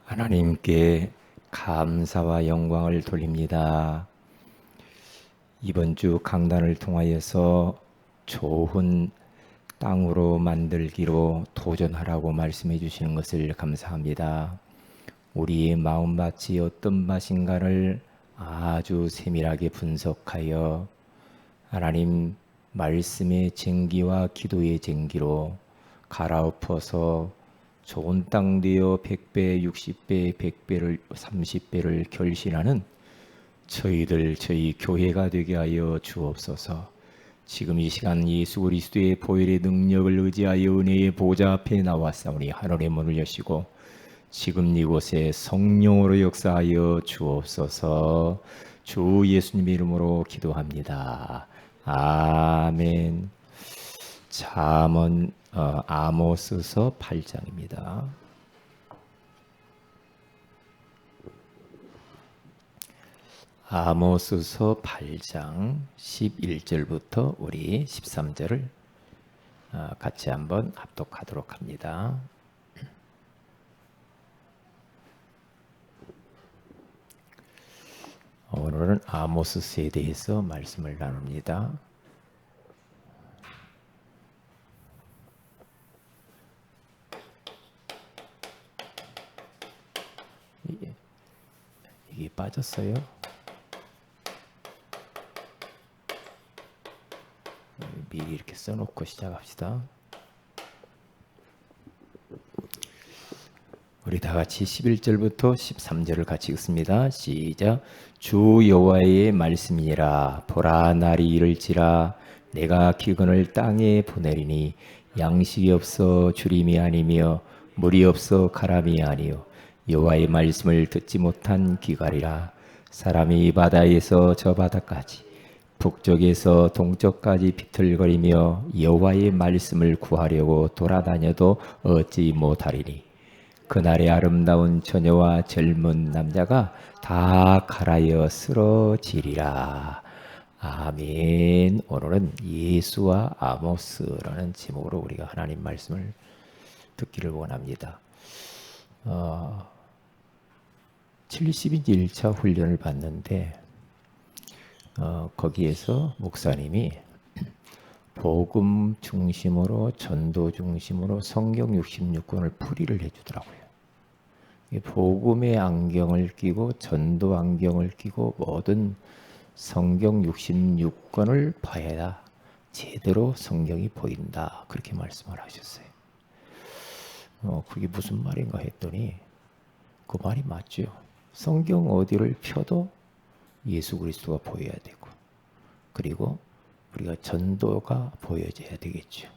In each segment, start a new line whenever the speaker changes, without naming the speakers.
하나님께 감사와 영광을 돌립니다. 이번 주 강단을 통하여서 좋은 땅으로 만들기로 도전하라고 말씀해 주시는 것을 감사합니다. 우리의 마음밭이 어떤 밭인가를 아주 세밀하게 분석하여 하나님 말씀의 쟁기와 기도의 쟁기로 갈아엎어서 좋은 땅 되어 100배, 60배, 100배를 30배를 결실하는 저희 교회가 되게 하여 주옵소서. 지금 이 시간 예수 그리스도의 보혈의 능력을 의지하여 은혜의 보좌 앞에 나왔사오니 하늘의 문을 여시고 지금 이곳에 성령으로 역사하여 주옵소서. 주 예수님의 이름으로 기도합니다. 아멘. 잠언 아모스서 8장입니다. 아모스서 8장 11절부터 우리 13절을 같이 한번 합독하도록 합니다. 오늘은 아모스서에 대해서 말씀을 나눕니다. 이게 빠졌어요. 미리 이렇게 써놓고 시작합시다. 우리 다 같이 11절부터 13절을 같이 읽습니다. 시작. 주 여호와의 말씀이니라. 보라, 날이 이를지라. 내가 기근을 땅에 보내리니 양식이 없어 주림이 아니며 물이 없어 가람이 아니요 여호와의 말씀을 듣지 못한 기갈이라. 사람이 바다에서 저 바다까지 북쪽에서 동쪽까지 비틀거리며 여호와의 말씀을 구하려고 돌아다녀도 얻지 못하리니 그날의 아름다운 처녀와 젊은 남자가 다 갈아여 쓰러지리라. 아멘. 오늘은 예수와 아모스라는 제목으로 우리가 하나님 말씀을 듣기를 원합니다. 70인지 1차 훈련을 받는데 거기에서 목사님이 복음 중심으로 전도 중심으로 성경 66권을 풀이를 해주더라고요. 복음의 안경을 끼고 전도 안경을 끼고 모든 성경 66권을 봐야 제대로 성경이 보인다. 그렇게 말씀을 하셨어요. 그게 무슨 말인가 했더니 그 말이 맞죠. 성경 어디를 펴도 예수 그리스도가 보여야 되고 그리고 우리가 전도가 보여져야 되겠죠.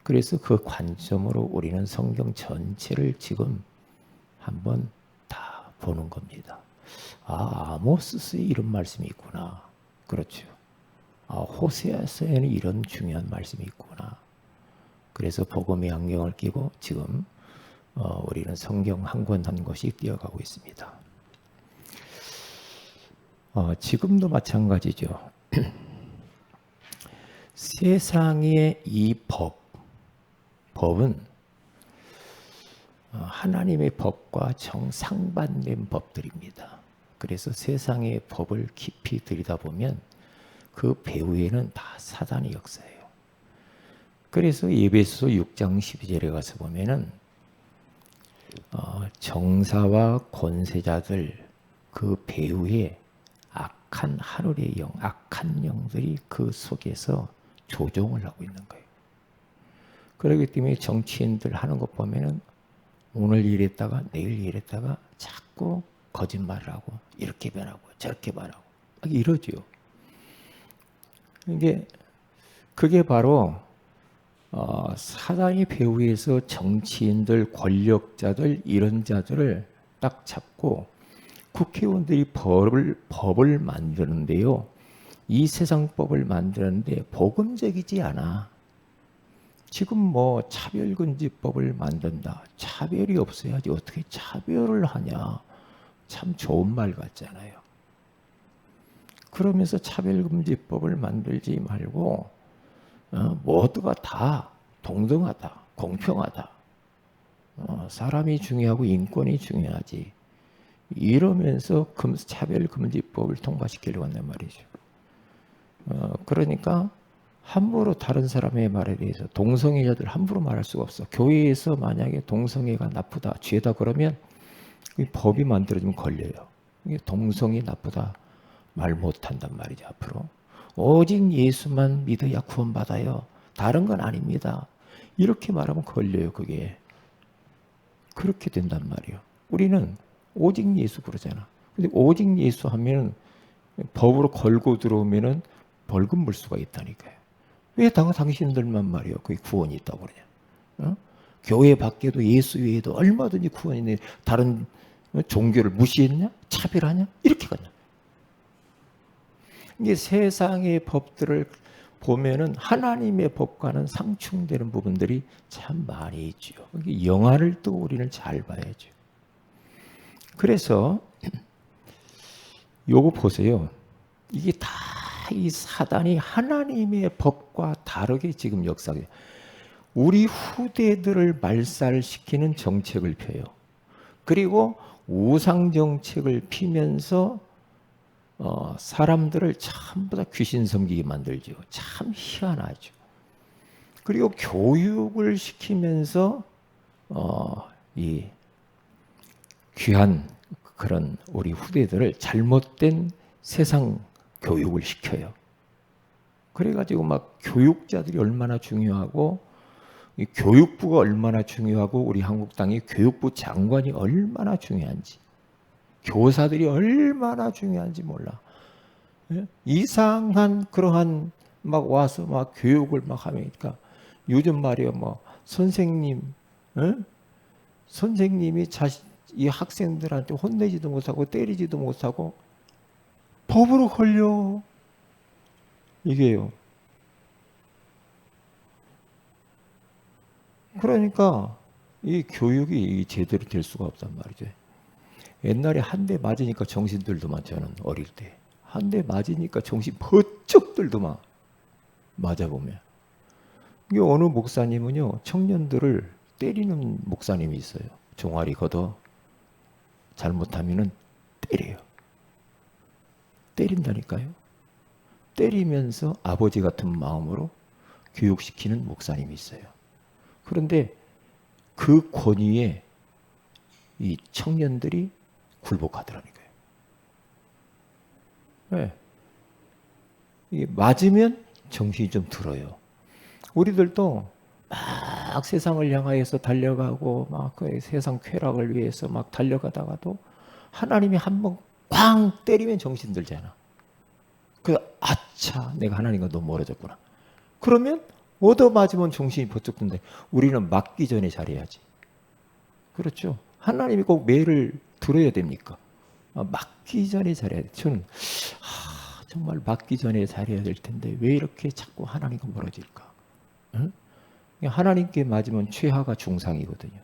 그래서 그 관점으로 우리는 성경 전체를 지금 한번 다 보는 겁니다. 아모스서에 이런 말씀이 있구나. 그렇죠. 호세아서에는 이런 중요한 말씀이 있구나. 그래서 복음의 안경을 끼고 지금 우리는 성경 한 권 한 권씩 띄어가고 있습니다. 지금도 마찬가지죠. 세상의 이 법은 하나님의 법과 정상반된 법들입니다. 그래서 세상의 법을 깊이 들여다보면 그 배후에는 다 사단의 역사예요. 그래서 에베소서 6장 12절에 가서 보면은 정사와 권세자들 그 배후에 악한 하늘의 영, 악한 영들이 그 속에서 조종을 하고 있는 거예요. 그렇기 때문에 정치인들 하는 것 보면은 오늘 이랬다가 내일 이랬다가 자꾸 거짓말을 하고 이렇게 변하고 저렇게 변하고 이러죠. 그게 바로 사단의 배후에서 정치인들, 권력자들 이런 자들을 딱 잡고 국회의원들이 법을 만드는데요. 이 세상 법을 만드는데 복음적이지 않아. 지금 차별금지법을 만든다. 차별이 없어야지 어떻게 차별을 하냐. 참 좋은 말 같잖아요. 그러면서 차별금지법을 만들지 말고 모두가 다 동등하다, 공평하다. 사람이 중요하고 인권이 중요하지. 이러면서 차별금지법을 통과시키려고 한단 말이죠. 그러니까 함부로 다른 사람의 말에 대해서 동성애자들 함부로 말할 수가 없어. 교회에서 만약에 동성애가 나쁘다, 죄다 그러면 법이 만들어지면 걸려요. 이게 동성이 나쁘다 말 못한단 말이죠. 앞으로 오직 예수만 믿어야 구원받아요. 다른 건 아닙니다. 이렇게 말하면 걸려요. 그게 그렇게 된단 말이에요. 우리는 오직 예수 그러잖아. 근데 오직 예수 하면은 법으로 걸고 들어오면은 벌금 물 수가 있다니까요. 왜 당신들만 말이요? 그게 구원이 있다고 그러냐? 교회 밖에도 예수 외에도 얼마든지 구원이 있는데 다른 종교를 무시했냐? 차별하냐? 이렇게 갔냐? 이게 세상의 법들을 보면은 하나님의 법과는 상충되는 부분들이 참 많이 있죠. 영화를 또 우리는 잘 봐야죠. 그래서 요거 보세요. 이게 다 이 사단이 하나님의 법과 다르게 지금 역사해요. 우리 후대들을 말살시키는 정책을 펴요. 그리고 우상 정책을 피면서 사람들을 전부 다 귀신 섬기게 만들죠. 참 희한하죠. 그리고 교육을 시키면서 이 귀한 그런 우리 후대들을 잘못된 세상 교육을 시켜요. 그래가지고 막 교육자들이 얼마나 중요하고 이 교육부가 얼마나 중요하고 우리 한국 땅의 교육부 장관이 얼마나 중요한지 교사들이 얼마나 중요한지 몰라. 이상한 그러한 막 와서 막 교육을 막 하니까 요즘 말이요 뭐 선생님이 이 학생들한테 혼내지도 못하고 때리지도 못하고 법으로 걸려. 이게요. 그러니까 이 교육이 제대로 될 수가 없단 말이죠. 옛날에 한 대 맞으니까 정신들도만 저는 어릴 때 한 대 맞으니까 정신 번쩍 들더만 맞아보면. 이게 어느 목사님은요 청년들을 때리는 목사님이 있어요. 종아리 걷어 잘못하면은 때려요. 때린다니까요. 때리면서 아버지 같은 마음으로 교육시키는 목사님이 있어요. 그런데 그 권위에 이 청년들이 굴복하더라니까요. 네. 이게 맞으면 정신이 좀 들어요. 우리들도 막 세상을 향하여서 달려가고 막 그 세상 쾌락을 위해서 막 달려가다가도 하나님이 한번 꽝 때리면 정신 들잖아. 그 아차 내가 하나님과 너무 멀어졌구나. 그러면 얻어맞으면 정신이 번쩍 든데 우리는 맞기 전에 잘해야지. 그렇죠. 하나님이 꼭 매를 들어야 됩니까? 맞기 전에 잘해야 돼. 저는 정말 맞기 전에 잘해야 될 텐데 왜 이렇게 자꾸 하나님과 멀어질까? 응? 하나님께 맞으면 최하가 중상이거든요.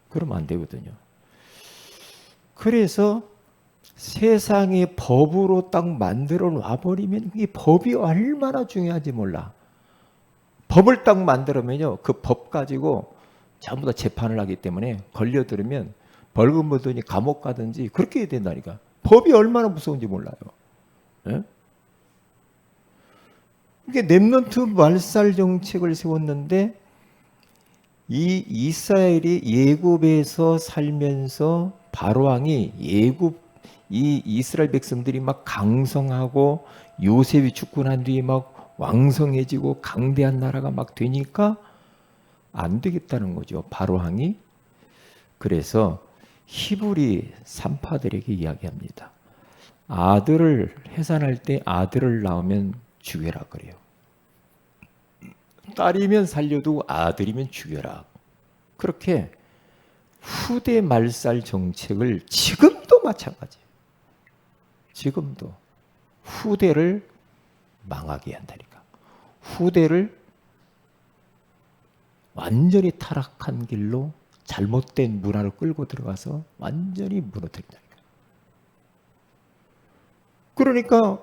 그러면 안 되거든요. 그래서 세상의 법으로 딱 만들어 놔버리면 이 법이 얼마나 중요한지 몰라. 법을 딱 만들면요. 그 법 가지고 전부 다 재판을 하기 때문에 걸려들으면 벌금 받으니 감옥 가든지 그렇게 해야 된다니까. 법이 얼마나 무서운지 몰라요. 네? 이게 렘넌트 말살 정책을 세웠는데 이 이스라엘이 예굽에서 살면서 바로왕이 예굽 이 이스라엘 백성들이 막 강성하고 요셉이 죽고 난 뒤에 막 왕성해지고 강대한 나라가 막 되니까 안 되겠다는 거죠. 바로왕이. 그래서 히브리 산파들에게 이야기합니다. 아들을 해산할 때 아들을 낳으면 죽여라 그래요. 딸이면 살려두고 아들이면 죽여라. 그렇게 후대 말살 정책을 지금도 마찬가지예요. 지금도 후대를 망하게 한다니까. 후대를 완전히 타락한 길로 잘못된 문화를 끌고 들어가서 완전히 무너뜨린다니까. 그러니까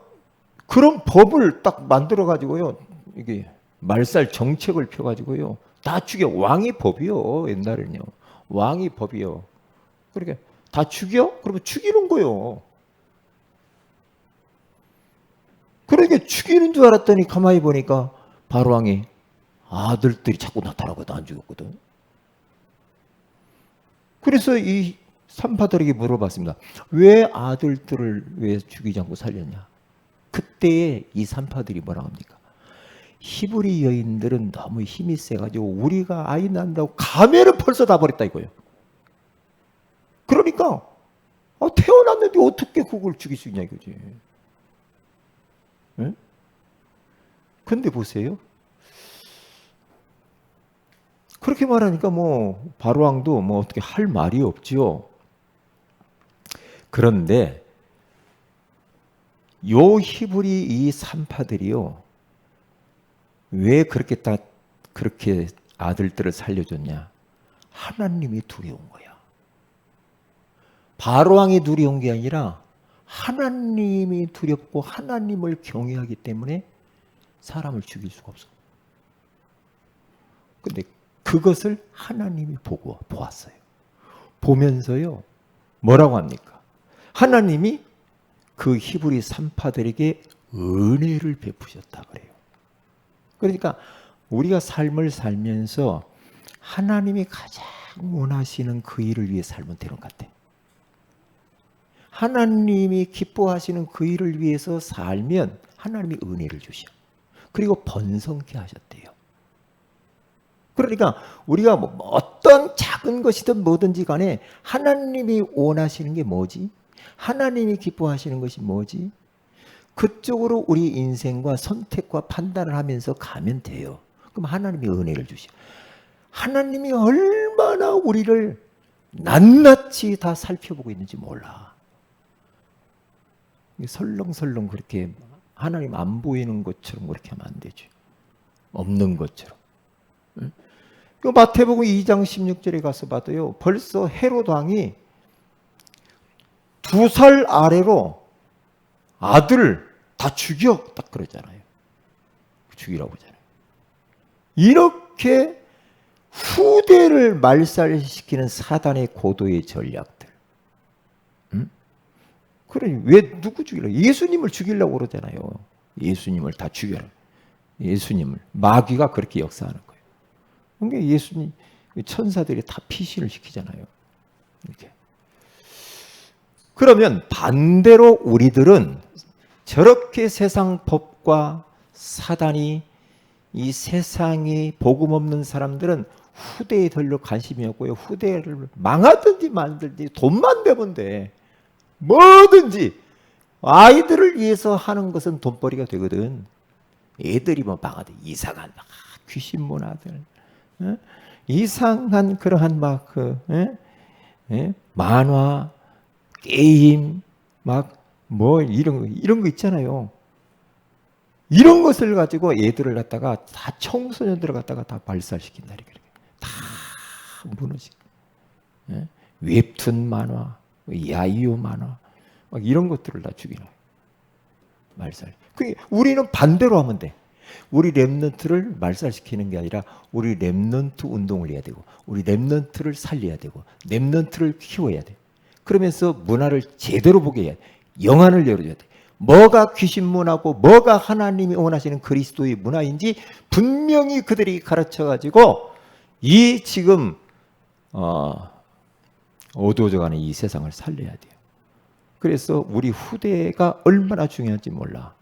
그런 법을 딱 만들어 가지고요. 이게 말살 정책을 펴 가지고요. 다 죽여. 왕이 법이요. 옛날에는요. 왕이 법이요. 그러니까 다 죽여? 그러면 죽이는 거요. 그러니까 죽이는 줄 알았더니 가만히 보니까 바로왕이 아들들이 자꾸 나타나고도 안 죽였거든. 그래서 이 산파들에게 물어봤습니다. 왜 아들들을 왜 죽이지 않고 살렸냐? 그때에 이 산파들이 뭐라고 합니까? 히브리 여인들은 너무 힘이 세가지고 우리가 아이 낳는다고 가면을 벌써 다 버렸다 이거예요. 그러니까 태어났는데 어떻게 그걸 죽일 수 있냐 이거지. 네? 근데 보세요. 그렇게 말하니까 뭐 바로왕도 뭐 어떻게 할 말이 없지요. 그런데 요 히브리 이 산파들이요. 왜 그렇게 아들들을 살려줬냐? 하나님이 두려운 거야. 바로왕이 두려운 게 아니라 하나님이 두렵고 하나님을 경외하기 때문에 사람을 죽일 수가 없어. 근데 그것을 하나님이 보았어요. 보면서요. 뭐라고 합니까? 하나님이 그 히브리 산파들에게 은혜를 베푸셨다 그래요. 그러니까 우리가 삶을 살면서 하나님이 가장 원하시는 그 일을 위해 살면 되는 것 같아. 하나님이 기뻐하시는 그 일을 위해서 살면 하나님이 은혜를 주셔. 그리고 번성케 하셨대요. 그러니까 우리가 뭐 어떤 작은 것이든 뭐든지 간에 하나님이 원하시는 게 뭐지? 하나님이 기뻐하시는 것이 뭐지? 그쪽으로 우리 인생과 선택과 판단을 하면서 가면 돼요. 그럼 하나님이 은혜를 주셔. 하나님이 얼마나 우리를 낱낱이 다 살펴보고 있는지 몰라. 설렁설렁 그렇게 하나님 안 보이는 것처럼 그렇게 하면 안 되죠. 없는 것처럼. 그 마태복음 2장 16절에 가서 봐도요. 벌써 헤롯 왕이 2살 아래로 아들을 다 죽여 딱 그러잖아요. 죽이라고 하잖아요. 이렇게 후대를 말살시키는 사단의 고도의 전략들. 그래 왜 누구 죽이려고? 예수님을 죽이려고 그러잖아요. 예수님을 다 죽여라. 예수님을 마귀가 그렇게 역사하는 거예요. 그러니까 예수님 천사들이 다 피신을 시키잖아요. 이렇게. 그러면 반대로 우리들은 저렇게 세상 법과 사단이 이 세상이 복음 없는 사람들은 후대에 별로 관심이 없고요. 후대를 망하든지 만들든지 돈만 되면 돼. 뭐든지 아이들을 위해서 하는 것은 돈벌이가 되거든. 애들이 뭐 망하든 이상한 막 귀신 문화들, 이상한 그러한 막 만화, 게임, 막 뭐 이런 거 있잖아요. 이런 것을 가지고 애들을 갖다가 다 청소년들을 갖다가 다 발살시킨다 이렇게 다 무너지고. 웹툰 만화, 야이오 만화, 막 이런 것들을 다 죽이는 말살. 우리는 반대로 하면 돼. 우리 렘넌트를 말살시키는 게 아니라 우리 렘넌트 운동을 해야 되고, 우리 렘넌트를 살려야 되고, 렘넌트를 키워야 돼. 그러면서 문화를 제대로 보게 해야 돼. 영안을 열어줘야 돼. 뭐가 귀신 문화고 뭐가 하나님이 원하시는 그리스도의 문화인지 분명히 그들이 가르쳐가지고 이 지금 어두워져가는 이 세상을 살려야 돼요. 그래서 우리 후대가 얼마나 중요한지 몰라.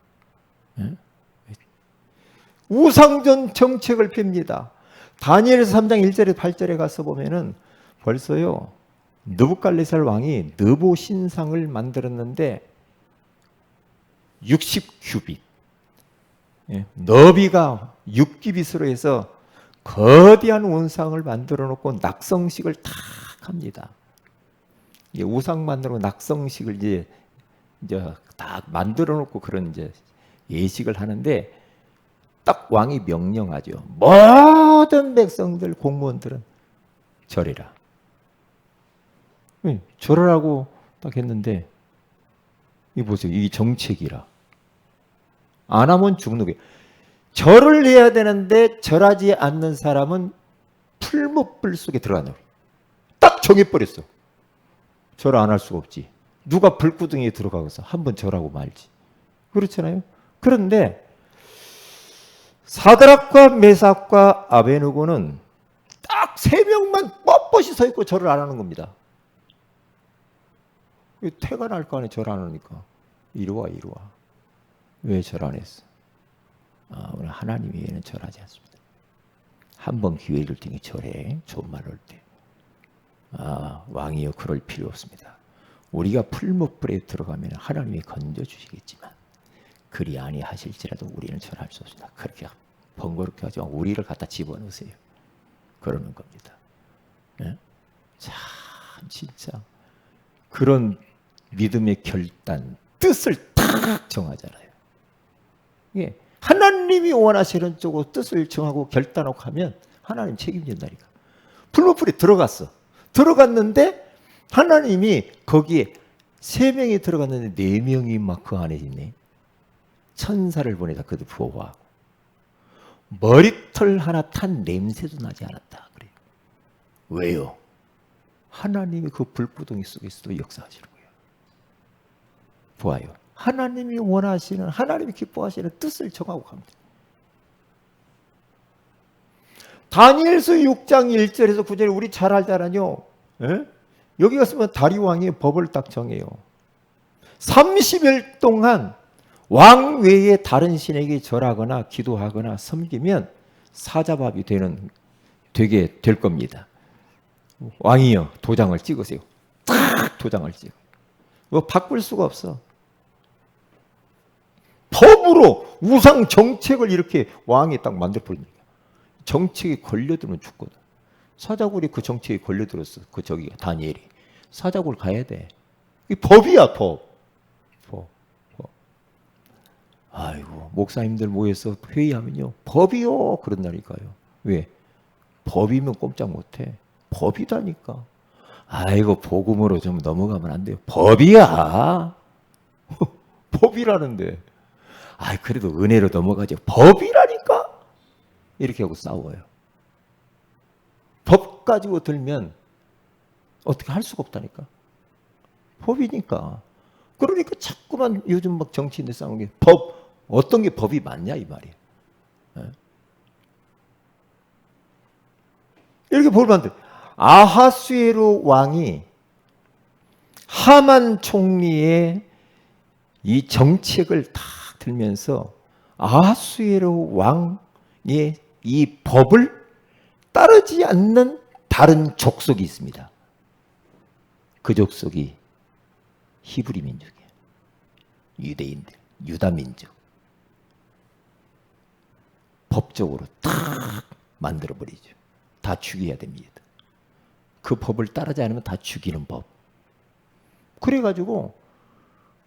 우상전 정책을 핍니다. 다니엘서 3장 1절에 8절에 가서 보면은 벌써요. 느부갓네살 왕이 느보 신상을 만들었는데 60규빗, 너비가 6규빗으로 해서 거대한 원상을 만들어 놓고 낙성식을 탁 합니다. 우상 만들고 낙성식을 이제 딱 만들어 놓고 그런 이제 예식을 하는데 딱 왕이 명령하죠. 모든 백성들 공무원들은 절해라. 절하라고 딱 했는데 이 보세요. 이 정책이라. 안 하면 죽는 거예요. 절을 해야 되는데 절하지 않는 사람은 풀무불 속에 들어가는 거예요. 딱 정해버렸어. 절 안 할 수가 없지. 누가 불구덩이에 들어가서 한번 절하고 말지. 그렇잖아요. 그런데 사드락과 메삭과 아베느고는 딱 3명만 뻣뻣이 서 있고 절을 안 하는 겁니다. 태가 날 거 아니에요. 절 안 하니까. 이리 와. 왜 절 안 했어? 오늘 하나님 외에는 절하지 않습니다. 한 번 기회를 통해 절해. 좋은 말 올 때. 왕이여 그럴 필요 없습니다. 우리가 풀무불에 들어가면 하나님이 건져주시겠지만 그리 아니하실지라도 우리는 절할 수 없습니다. 그렇게 번거롭게 하지 말고 우리를 갖다 집어넣으세요. 그러는 겁니다. 네? 참 진짜 그런 믿음의 결단, 뜻을 탁 정하잖아요. 예, 하나님이 원하시는 쪽으로 뜻을 정하고 결단하고 하면 하나님 책임진다니까. 풀무불에 들어갔는데 하나님이 거기에 3명이 들어갔는데 4명이 막 그 안에 있네. 천사를 보내다 그들 보호하고 머리털 하나 탄 냄새도 나지 않았다. 그래요. 왜요? 하나님이 그 불구덩이 속에서도 역사하시는 거예요. 보아요. 하나님이 원하시는, 하나님이 기뻐하시는 뜻을 정하고 갑니다. 다니엘서 6장 1절에서 9절에 우리 잘 알잖아요. 에? 여기 갔으면 다리왕이 법을 딱 정해요. 30일 동안 왕 외에 다른 신에게 절하거나 기도하거나 섬기면 사자밥이 되게 될 겁니다. 왕이여 도장을 찍으세요. 딱 도장을 찍어. 뭐 바꿀 수가 없어. 법으로 우상 정책을 이렇게 왕이 딱 만들어 버립니다. 정책에 걸려들면 죽거든. 사자굴이 그 정책에 걸려들었어. 그 저기 다니엘이. 사자굴 가야 돼. 이 법이야, 법. 아이고, 목사님들 모여서 회의하면요. 법이요. 그런다니까요. 왜? 법이면 꼼짝 못해. 법이다니까. 아이고, 복음으로 좀 넘어가면 안 돼요. 법이야. 법이라는데. 그래도 은혜로 넘어가죠. 법이라니까? 이렇게 하고 싸워요. 법 가지고 들면 어떻게 할 수가 없다니까. 법이니까. 그러니까 자꾸만 요즘 막 정치인들 싸우는 게 어떤 게 법이 맞냐 이 말이에요. 이렇게 보면 안 돼. 아하수에로 왕이 하만 총리의 이 정책을 다 들면서 아하수에로 왕의 이 법을 따르지 않는 다른 족속이 있습니다. 그 족속이 히브리 민족이에요. 유대인들, 유다 민족. 법적으로 딱 만들어버리죠. 다 죽여야 됩니다. 그 법을 따르지 않으면 다 죽이는 법. 그래가지고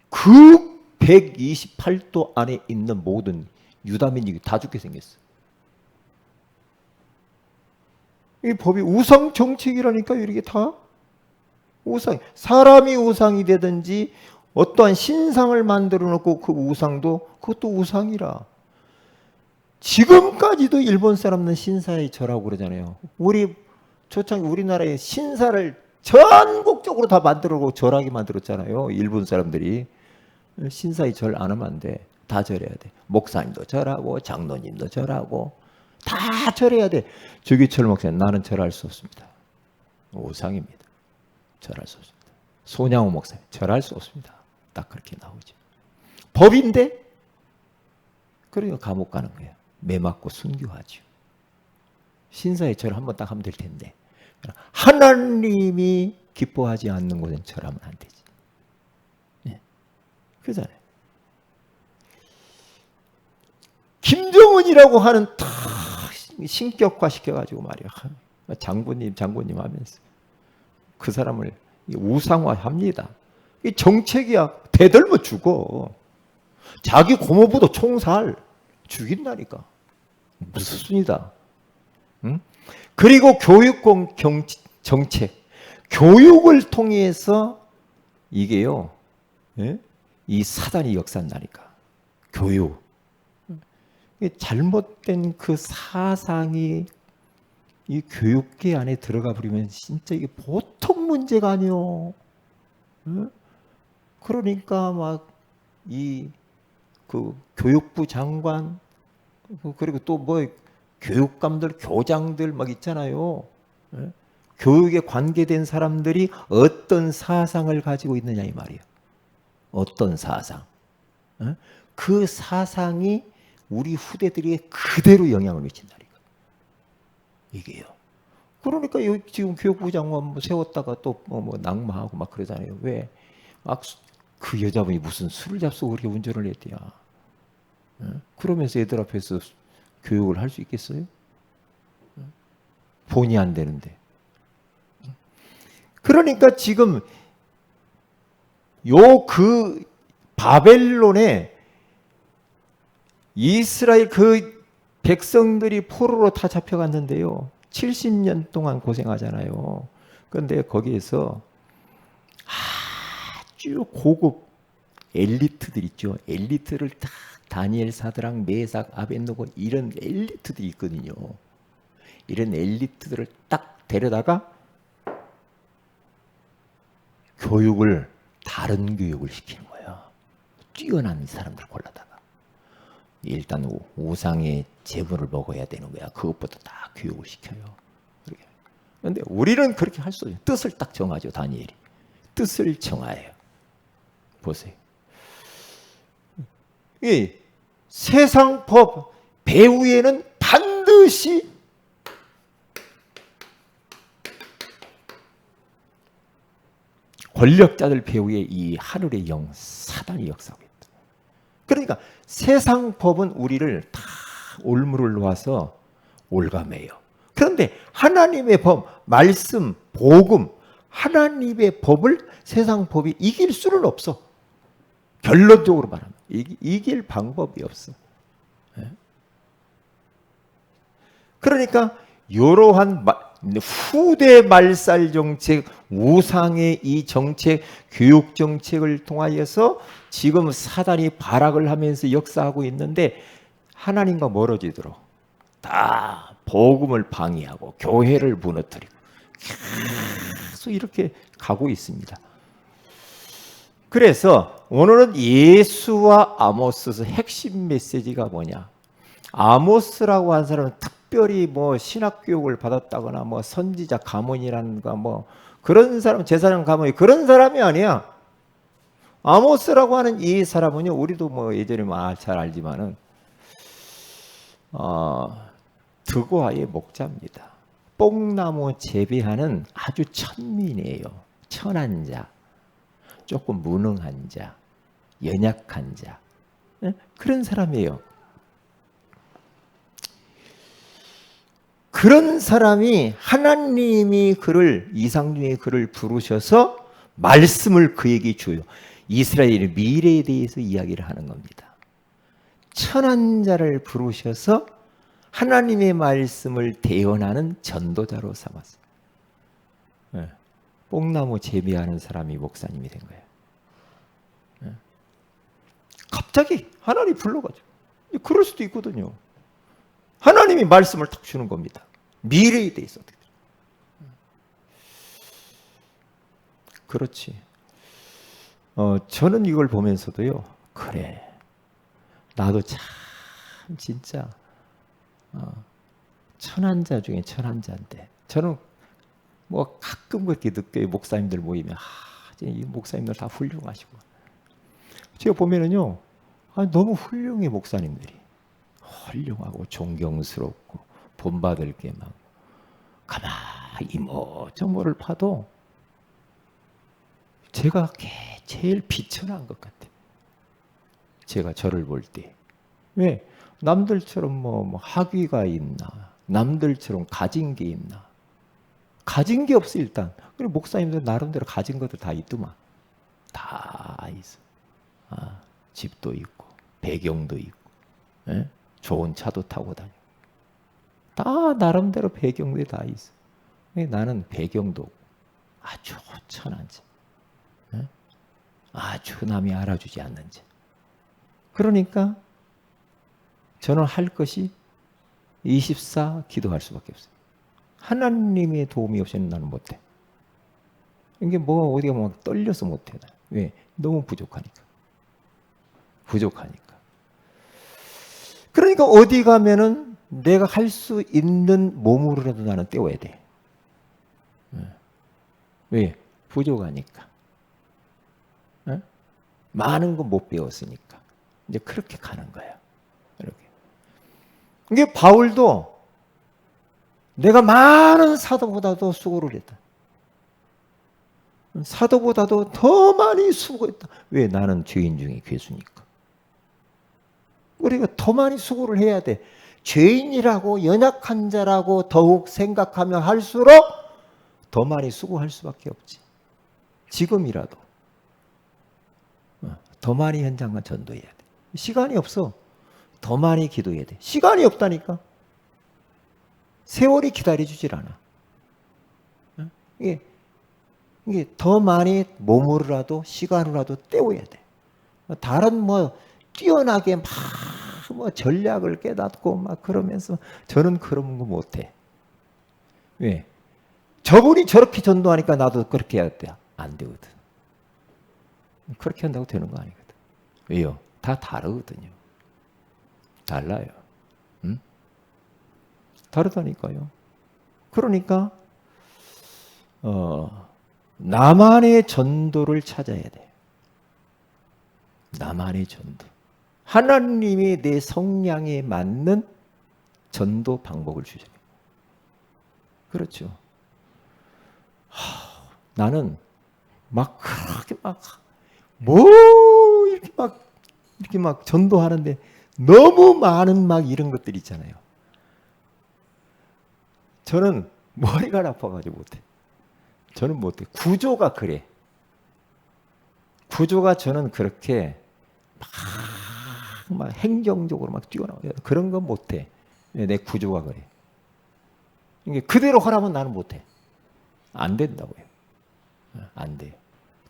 그 128도 안에 있는 모든 유다 민족이 다 죽게 생겼어. 이 법이 우상 정책이라니까 이렇게 다 우상. 사람이 우상이 되든지 어떠한 신상을 만들어 놓고 그 우상도 그것도 우상이라. 지금까지도 일본 사람은 신사에 절하고 그러잖아요. 우리나라의 신사를 전국적으로 다 만들어 놓고 절하게 만들었잖아요. 일본 사람들이. 신사에 절 안 하면 안 돼. 다 절해야 돼. 목사님도 절하고 장로님도 절하고 다 절해야 돼. 조기철 목사님 나는 절할 수 없습니다. 우상입니다. 절할 수 없습니다. 손양호 목사님 절할 수 없습니다. 딱 그렇게 나오죠. 법인데 그러니까 감옥 가는 거예요. 매 맞고 순교하죠. 신사에 절 한번 딱 하면 될 텐데 하나님이 기뻐하지 않는 곳엔 절하면 안 되지. 네. 그잖아요. 김정은이라고 하는 다 신격화 시켜가지고 말이야. 장군님 하면서 그 사람을 우상화합니다. 이 정책이야. 대들면 죽어. 자기 고모부도 총살 죽인다니까. 무슨 수준이다. 응? 그리고 교육공 정책. 교육을 통해서 이게요. 예? 이 사단이 역사한다니까. 교육. 잘못된 그 사상이 이 교육계 안에 들어가 버리면 진짜 이게 보통 문제가 아니요. 그러니까 막 이 그 교육부 장관 그리고 또 뭐 교육감들, 교장들 막 있잖아요. 교육에 관계된 사람들이 어떤 사상을 가지고 있느냐 이 말이에요. 어떤 사상. 그 사상이 우리 후대들에게 그대로 영향을 미친다니까. 이게요. 그러니까 지금 교육부 장관 뭐 세웠다가 또 뭐 낙마하고 막 그러잖아요. 왜? 그 여자분이 무슨 술을 잡수고 그렇게 운전을 했대야. 그러면서 애들 앞에서 교육을 할 수 있겠어요? 본의 안 되는데. 그러니까 지금 그 바벨론에 이스라엘 그 백성들이 포로로 다 잡혀갔는데요. 70년 동안 고생하잖아요. 그런데 거기에서 아주 고급 엘리트들 있죠. 엘리트를 딱 다니엘, 사드락, 메삭, 아벳노고 이런 엘리트들이 있거든요. 이런 엘리트들을 딱 데려다가 다른 교육을 시키는 거예요. 뛰어난 사람들 골라다가. 일단 우상의 제물을 먹어야 되는 거야. 그것부터 다 교육을 시켜요. 그런데 우리는 그렇게 할 수 없어요. 뜻을 딱 정하죠. 다니엘이. 뜻을 정하여요. 보세요. 이 세상 법 배후에는 반드시 권력자들 배후에 이 하늘의 영 사단이 역사하고 있다. 그러니까 세상 법은 우리를 다 올무를 놓아서 올가매요. 그런데 하나님의 법, 말씀, 복음, 하나님의 법을 세상 법이 이길 수는 없어. 결론적으로 말하면 이길 방법이 없어. 그러니까 이러한 후대 말살 정책, 우상의 이 정책, 교육 정책을 통하여서 지금 사단이 발악을 하면서 역사하고 있는데 하나님과 멀어지도록 다 복음을 방해하고 교회를 무너뜨리고 계속 이렇게 가고 있습니다. 그래서 오늘은 예수와 아모스의 핵심 메시지가 뭐냐? 아모스라고 한 사람은 특별히 뭐 신학 교육을 받았다거나 뭐 선지자 가문이라는가 뭐 그런 사람, 제사장 가문이 그런 사람이 아니야. 아모스라고 하는 이 사람은요, 우리도 뭐 예전에 잘 알지만은 드고아의 목자입니다. 뽕나무 재배하는 아주 천민이에요. 천한 자, 조금 무능한 자, 연약한 자, 그런 사람이에요. 그런 사람이 하나님이 이상중에 그를 부르셔서 말씀을 그에게 줘요. 이스라엘의 미래에 대해서 이야기를 하는 겁니다. 천한 자를 부르셔서 하나님의 말씀을 대언하는 전도자로 삼았어요. 뽕나무 재배하는 사람이 목사님이 된 거예요. 갑자기 하나님이 불러가지고. 그럴 수도 있거든요. 하나님이 말씀을 딱 주는 겁니다. 미래에 대해서. 그렇지. 저는 이걸 보면서도요. 그래. 나도 참 진짜 천한자 중에 천한자인데 저는 뭐 가끔 그렇게 느껴요. 목사님들 모이면 이 목사님들 다 훌륭하시고 제가 보면은요. 너무 훌륭해 목사님들이. 훌륭하고 존경스럽고 본받을 게 많고 가만히 이모저모를 파도 제가 제일 비천한 것 같아요. 제가 저를 볼 때. 왜? 남들처럼 뭐 학위가 있나? 남들처럼 가진 게 있나? 가진 게 없어 일단. 그리고 목사님들 나름대로 가진 것도 다 있더만. 다 있어. 집도 있고 배경도 있고 좋은 차도 타고 다니고 다 나름대로 배경들이 다 있어. 나는 배경도 없고 아주 천한 자. 아주 남이 알아주지 않는 자. 그러니까 저는 할 것이 24 기도할 수밖에 없어요. 하나님의 도움이 없이는 나는 못해. 이게 뭐 어디가 뭐 떨려서 못해. 왜? 너무 부족하니까. 부족하니까. 그러니까 어디 가면은 내가 할 수 있는 몸으로라도 나는 때워야 돼. 왜? 부족하니까. 많은 거 못 배웠으니까. 이제 그렇게 가는 거야. 이렇게. 이게 바울도 내가 많은 사도보다도 수고를 했다. 사도보다도 더 많이 수고했다. 왜? 나는 죄인 중에 괴수니까. 우리가 더 많이 수고를 해야 돼. 죄인이라고 연약한 자라고 더욱 생각하면 할수록 더 많이 수고할 수밖에 없지. 지금이라도 더 많이 현장과 전도해야 돼. 시간이 없어. 더 많이 기도해야 돼. 시간이 없다니까. 세월이 기다려주질 않아. 이게 더 많이 몸으로라도 시간으로라도 때워야 돼. 다른 뭐 뛰어나게 막 뭐 전략을 깨닫고 막 그러면서 저는 그런 거 못해. 왜? 저분이 저렇게 전도하니까 나도 그렇게 해야 돼. 안 되거든. 그렇게 한다고 되는 거 아니거든. 왜요? 다 다르거든요. 달라요. 응? 다르다니까요. 그러니까 나만의 전도를 찾아야 돼. 나만의 전도. 하나님이 내 성량에 맞는 전도 방법을 주셔요. 그렇죠. 나는 막 그렇게 이렇게 막 전도하는데 너무 많은 막 이런 것들 있잖아요. 저는 머리가 아파가지고 못해. 저는 못해. 구조가 그래. 구조가 저는 그렇게 막 행정적으로 막 뛰어나와요. 그런 건 못해. 내 구조가 그래. 이게 그대로 하라면 나는 못해. 안 된다고요. 안 돼요.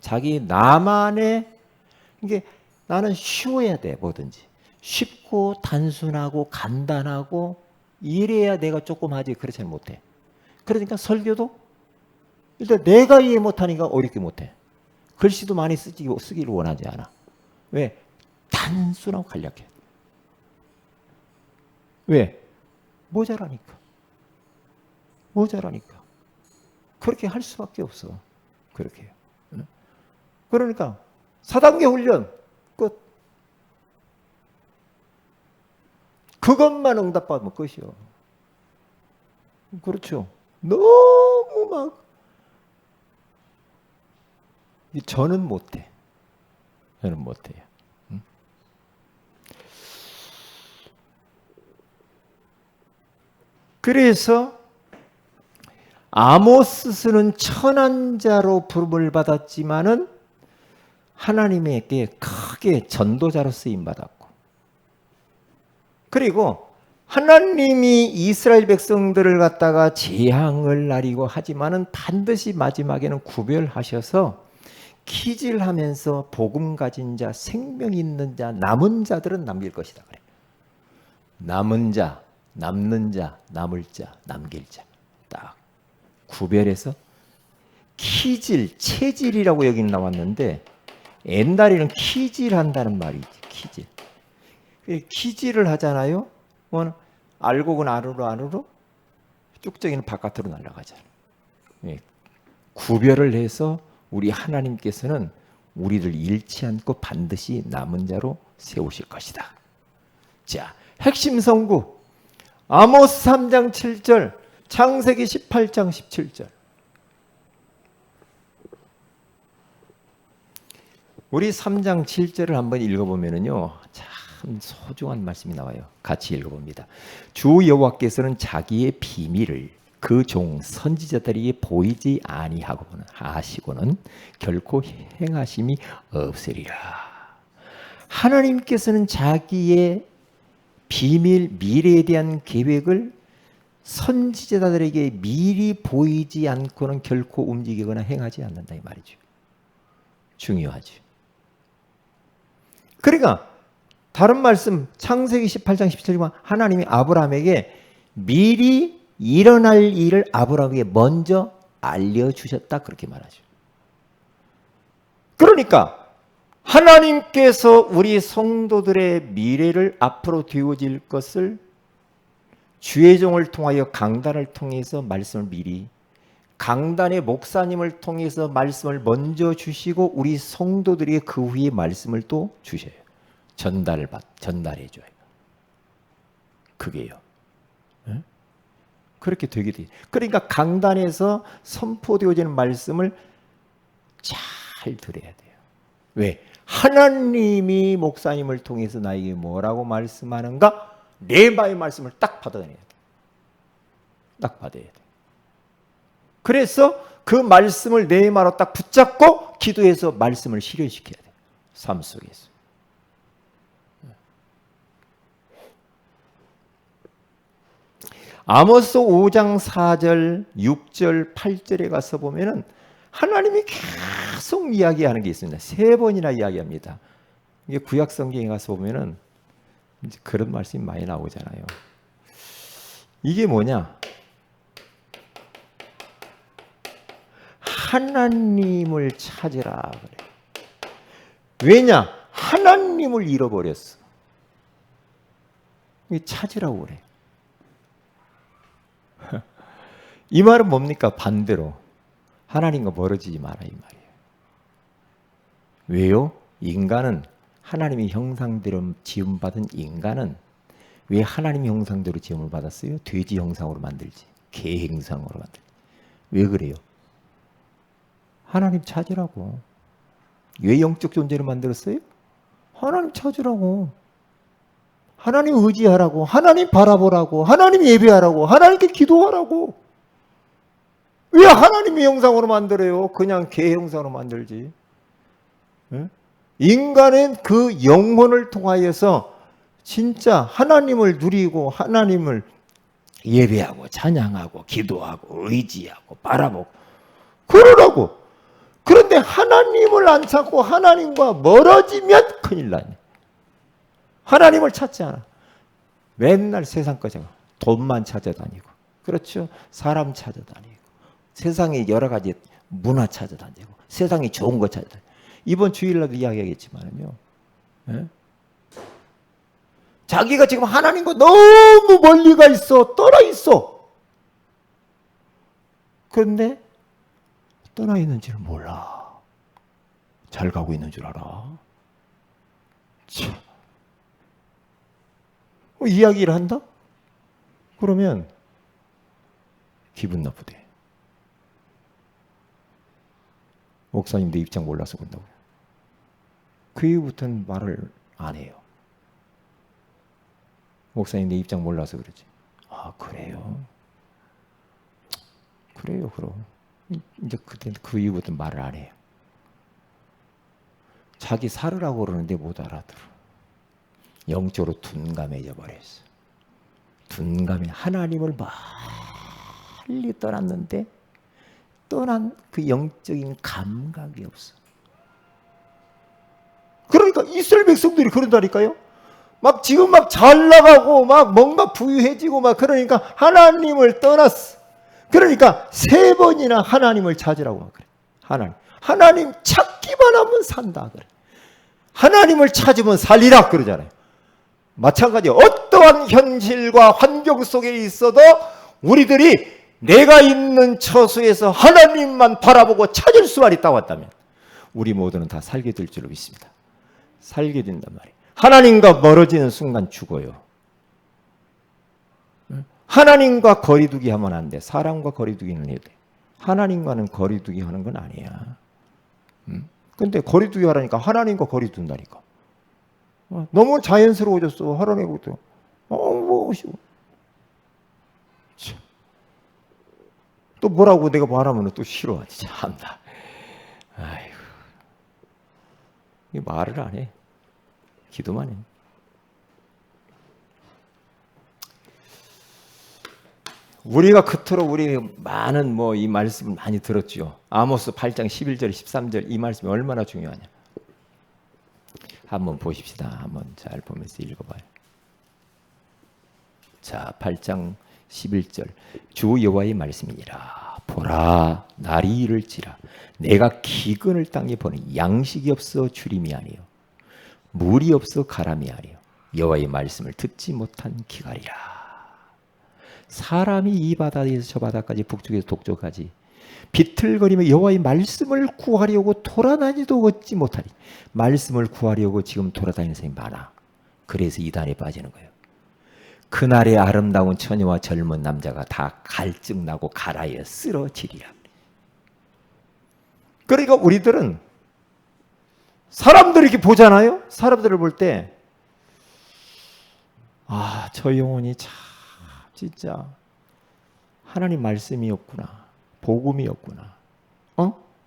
자기 나만의 이게 나는 쉬워야 돼. 뭐든지 쉽고 단순하고 간단하고 이래야 내가 조금 하지. 그렇지 못해. 그러니까 설교도 일단 내가 이해 못하니까 어렵게 못해. 글씨도 많이 쓰기를 원하지 않아. 왜? 단순하고 간략해. 왜? 모자라니까. 그렇게 할 수밖에 없어. 그렇게. 그러니까 4단계 훈련 끝. 그것만 응답받으면 끝이요. 그렇죠. 너무 막 저는 못해. 저는 못해요. 그래서 아모스는 천한 자로 부름을 받았지만은 하나님에게 크게 전도자로 쓰임 받았고, 그리고 하나님이 이스라엘 백성들을 갖다가 재앙을 나리고 하지만은 반드시 마지막에는 구별하셔서 키질하면서 복음 가진 자, 생명 있는 자, 남은 자들은 남길 것이다 그래. 남은 자, 남는 자, 남을 자, 남길 자. 딱 구별해서 키질, 체질이라고 여기 나왔는데 옛날에는 키질한다는 말이지. 키질. 키질을 하잖아요. 알곡은 안으로 쭉정이는 바깥으로 날아가잖아요. 구별을 해서 우리 하나님께서는 우리를 잃지 않고 반드시 남은 자로 세우실 것이다. 자, 핵심 선구 아모스 3장 7절, 창세기 18장 17절. 우리 3장 7절을 한번 읽어보면요, 참 소중한 말씀이 나와요. 같이 읽어봅니다. 주 여호와께서는 자기의 비밀을 그 종 선지자들에게 보이지 아니하고는 하시고는 결코 행하심이 없으리라. 하나님께서는 자기의 비밀, 미래에 대한 계획을 선지자들에게 미리 보이지 않고는 결코 움직이거나 행하지 않는다 이 말이죠. 중요하죠. 그러니까 다른 말씀 창세기 18장 17절 하나님이 아브라함에게 미리 일어날 일을 아브라함에게 먼저 알려주셨다 그렇게 말하죠. 그러니까 하나님께서 우리 성도들의 미래를 앞으로 되어질 것을 주의 종을 통하여 강단을 통해서 말씀을 미리 강단의 목사님을 통해서 말씀을 먼저 주시고 우리 성도들에게 그 후에 말씀을 또 주셔요. 전달해 줘요. 그게요. 네? 그렇게 되게 돼요. 그러니까 강단에서 선포되어지는 말씀을 잘 들어야 돼요. 왜? 하나님이 목사님을 통해서 나에게 뭐라고 말씀하는가? 레마의 말씀을 딱 받아내야 돼. 딱 받아야 돼. 그래서 그 말씀을 레마로 딱 붙잡고 기도해서 말씀을 실현시켜야 돼. 삶 속에서. 아모스 5장 4절, 6절, 8절에 가서 보면은 하나님이 계속 이야기하는 게 있습니다. 3번이나 이야기합니다. 이게 구약 성경에 가서 보면은 이제 그런 말씀이 많이 나오잖아요. 이게 뭐냐? 하나님을 찾으라 그래. 왜냐? 하나님을 잃어버렸어. 찾으라고 그래. 이 말은 뭡니까? 반대로 하나님과 멀어지지 마라 이 말이에요. 왜요? 인간은 하나님의 형상대로 지음받은 인간은 왜 하나님의 형상대로 지음을 받았어요? 돼지 형상으로 만들지. 개 형상으로 만들지. 왜 그래요? 하나님 찾으라고. 왜 영적 존재를 만들었어요? 하나님 찾으라고. 하나님 의지하라고. 하나님 바라보라고. 하나님 예배하라고. 하나님께 기도하라고. 왜 하나님의 형상으로 만들어요? 그냥 개 형상으로 만들지. 응? 인간은 그 영혼을 통하여서 진짜 하나님을 누리고 하나님을 예배하고 찬양하고 기도하고 의지하고 바라보고 그러라고. 그런데 하나님을 안 찾고 하나님과 멀어지면 큰일 나네. 하나님을 찾지 않아. 맨날 세상 거죠. 돈만 찾아다니고. 그렇죠. 사람 찾아다니고. 세상에 여러 가지 문화 찾아다니고. 세상에 좋은 거 찾아다니고. 이번 주일날도 이야기하겠지만요. 예? 자기가 지금 하나님과 너무 멀리 가 있어. 떠나 있어. 그런데 떠나 있는 줄 몰라. 잘 가고 있는 줄 알아. 참. 이야기를 한다? 그러면 기분 나쁘대. 목사님 내 입장 몰라서 그런다고요. 그 이후부터는 말을 안 해요. 목사님 내 입장 몰라서 그러지. 아 그래요? 그래요 그럼. 이제 그 이후부터 말을 안 해요. 자기 살으라고 그러는데 못 알아들어. 영적으로 둔감해져 버렸어. 둔감해. 하나님을 멀리 떠났는데 떠난 그 영적인 감각이 없어. 그러니까 이스라엘 백성들이 그런다니까요. 막 지금 막 잘 나가고 막 뭔가 부유해지고 막 그러니까 하나님을 떠났어. 그러니까 3번이나 하나님을 찾으라고 막 그래. 하나님 찾기만 하면 산다 그래. 하나님을 찾으면 살리라 그러잖아요. 마찬가지 어떠한 현실과 환경 속에 있어도 우리들이 내가 있는 처소에서 하나님만 바라보고 찾을 수만 있다고 한다면 우리 모두는 다 살게 될 줄로 믿습니다. 살게 된단 말이에요. 하나님과 멀어지는 순간 죽어요. 하나님과 거리두기 하면 안 돼. 사람과 거리두기는 해야 돼. 하나님과는 거리두기 하는 건 아니야. 근데 거리두기 하라니까 하나님과 거리둔다니까. 너무 자연스러워졌어. 하라는 것도. 또 뭐라고 내가 말하면 또 싫어하지. 참다. 아이고. 이 말을 안 해. 기도만 해. 우리가 그토록 우리 많은 이 말씀을 많이 들었죠. 아모스 8장 11절 13절 이 말씀이 얼마나 중요하냐. 한번 보십시다. 한번 잘 보면서 읽어봐요. 자, 8장 11절 주 여호와의 말씀이니라. 보라 날이 이를지라 내가 기근을 땅에 보내 양식이 없어 주림이 아니요 물이 없어 가람이 아니요 여호와의 말씀을 듣지 못한 기갈이라. 사람이 이 바다에서 저 바다까지 북쪽에서 동쪽까지 비틀거리며 여호와의 말씀을 구하려고 돌아다니도 얻지 못하니. 말씀을 구하려고 지금 돌아다니는 사람이 많아. 그래서 이단에 빠지는 거예요. 그날의 아름다운 처녀와 젊은 남자가 다 갈증나고 갈아여 쓰러지리라. 그러니까 우리들은 사람들 이렇게 보잖아요. 사람들을 볼 때 아, 저 영혼이 참 진짜 하나님 말씀이었구나. 복음이었구나.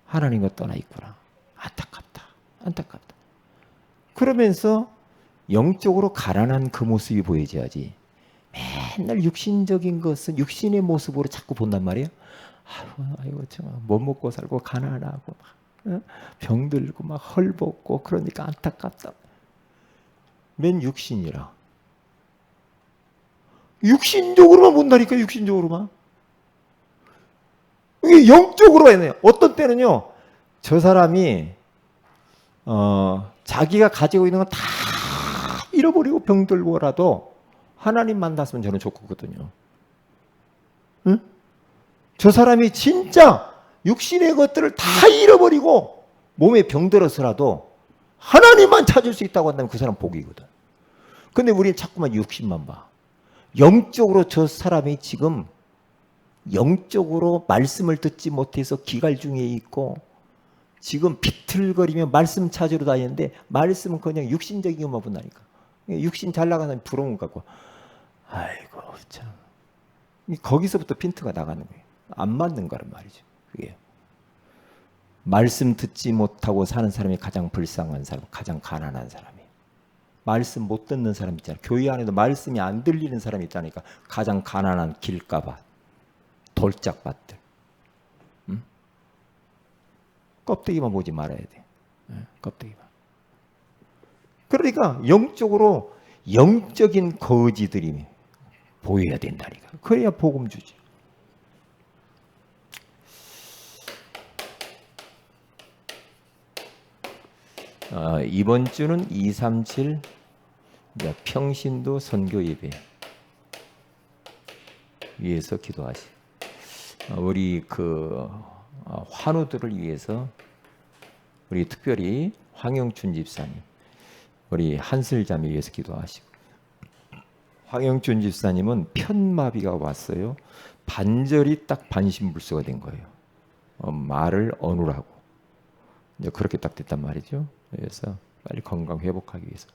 하나님과 떠나 있구나. 안타깝다. 안타깝다. 그러면서 영적으로 가난한 그 모습이 보여져야지. 맨날 육신적인 것은 육신의 모습으로 자꾸 본단 말이에요. 아이고 정말 못 먹고 살고 가난하고 막 병들고 막 헐벗고 그러니까 안타깝다. 맨 육신이라. 육신적으로만 본다니까. 육신적으로만. 이게 영적으로 해야 돼요. 어떤 때는요. 저 사람이 자기가 가지고 있는 건 다 잃어버리고 병들고라도 하나님 만났으면 저는 좋거든요. 응? 저 사람이 진짜 육신의 것들을 다 잃어버리고 몸에 병들어서라도 하나님만 찾을 수 있다고 한다면 그 사람 복이거든. 근데 우리는 자꾸만 육신만 봐. 영적으로 저 사람이 지금 영적으로 말씀을 듣지 못해서 기갈 중에 있고 지금 비틀거리며 말씀 찾으러 다니는데 말씀은 그냥 육신적인 것만 본다니까. 육신 잘 나가는 부러운 것 같고 아이고 참 거기서부터 핀트가 나가는 거예요. 안 맞는 거란 말이죠. 그게 말씀 듣지 못하고 사는 사람이 가장 불쌍한 사람, 가장 가난한 사람이에요. 말씀 못 듣는 사람 있잖아요. 교회 안에도 말씀이 안 들리는 사람이 있다니까. 가장 가난한 길가밭, 돌짝밭들. 껍데기만 보지 말아야 돼. 껍데기만. 그러니까 영적으로 영적인 거지들이 보여야 된다니까. 그래야 복음 주지. 이번 주는 237 평신도 선교 예배 위해서 기도하시. 우리 그 환우들을 위해서 우리 특별히 황영춘 집사님, 우리 한슬자매 위해서 기도하시고. 황영춘 집사님은 편마비가 왔어요. 반절이 딱 반신불수가 된 거예요. 말을 어눌하고 이제 그렇게 딱 됐단 말이죠. 그래서 빨리 건강 회복하기 위해서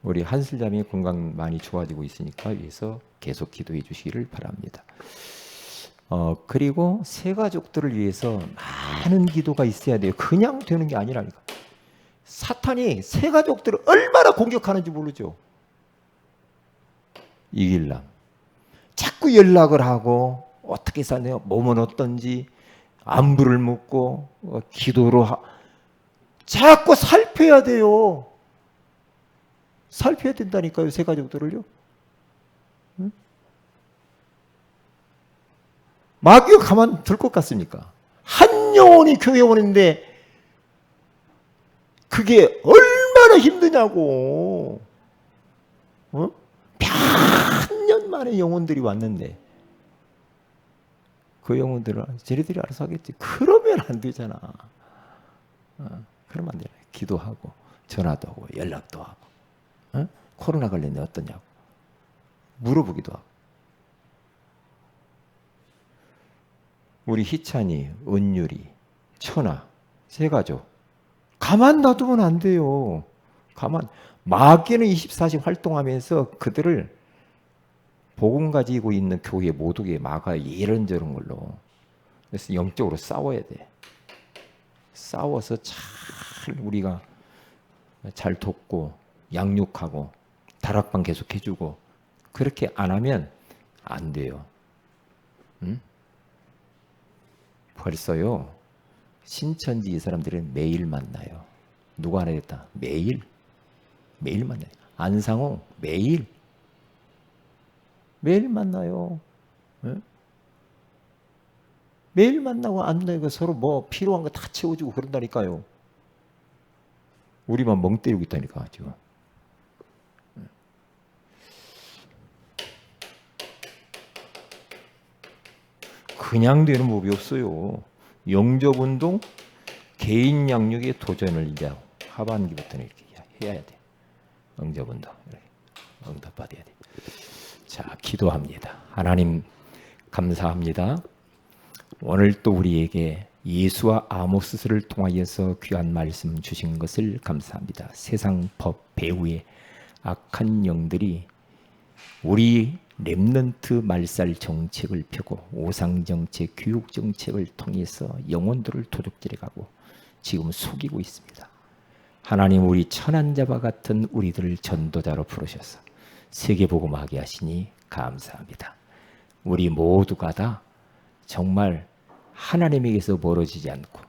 우리 한슬자매 건강 많이 좋아지고 있으니까 위해서 계속 기도해 주시기를 바랍니다. 그리고 새 가족들을 위해서 많은 기도가 있어야 돼요. 그냥 되는 게 아니라니까. 사탄이 새 가족들을 얼마나 공격하는지 모르죠. 이길람. 자꾸 연락을 하고 어떻게 사네요? 몸은 어떤지 안부를 묻고 기도로 자꾸 살펴야 돼요. 살펴야 된다니까요. 새 가족들을요. 응? 마귀가 가만 둘 것 같습니까? 한 영혼이 교회 오는데 그게 얼마나 힘드냐고. 몇 년 만에 영혼들이 왔는데 그 영혼들은 쟤네들이 알아서 하겠지. 그러면 안 되잖아. 그러면 안 되잖아. 기도하고 전화도 하고 연락도 하고 코로나 걸렸는데 어떠냐고 물어보기도 하고. 우리 희찬이, 은율이, 천아, 세 가족 가만 놔두면 안 돼요. 마귀는 24시 활동하면서 그들을 복음 가지고 있는 교회 모두에 막아 이런저런 걸로. 그래서 영적으로 싸워야 돼. 싸워서 잘 우리가 잘 돕고 양육하고 다락방 계속 해주고 그렇게 안 하면 안 돼요. 응? 벌써요. 신천지 이 사람들은 매일 만나요. 누가 하나 됐다. 매일 만나요. 안상호 매일 만나요. 예? 매일 만나고 안내고 서로 뭐 필요한 거 다 채워주고 그런다니까요. 우리만 멍 때리고 있다니까 지금. 그냥 되는 법이 없어요. 영접운동, 개인 양육에 도전을 이제 하반기부터는 이렇게 해야 돼. 영접운동 이렇게 응답받아야 돼. 자, 기도합니다. 하나님 감사합니다. 오늘 또 우리에게 예수와 아모스를 통하여서 귀한 말씀 주신 것을 감사합니다. 세상 법 배후에 악한 영들이 우리 렘넌트 말살 정책을 펴고 오상 정책, 교육 정책을 통해서 영혼들을 도둑질해가고 지금 속이고 있습니다. 하나님, 우리 천한자와 같은 우리들을 전도자로 부르셔서 세계복음하게 하시니 감사합니다. 우리 모두가 다 정말 하나님에게서 멀어지지 않고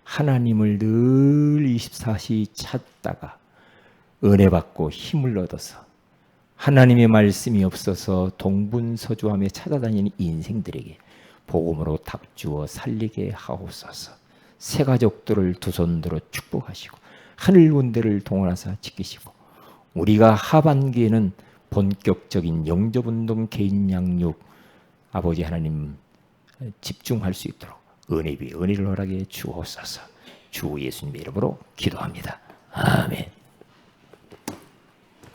하나님을 늘 24시 찾다가 은혜 받고 힘을 얻어서 하나님의 말씀이 없어서 동분서주하며 찾아다니는 인생들에게 복음으로 답주어 살리게 하옵소서. 새 가족들을 두 손 들어 축복하시고 하늘 군대를 동원하사 지키시고 우리가 하반기에는 본격적인 영접운동 개인 양육 아버지 하나님 집중할 수 있도록 은혜를 허락해 주옵소서. 주 예수님의 이름으로 기도합니다. 아멘.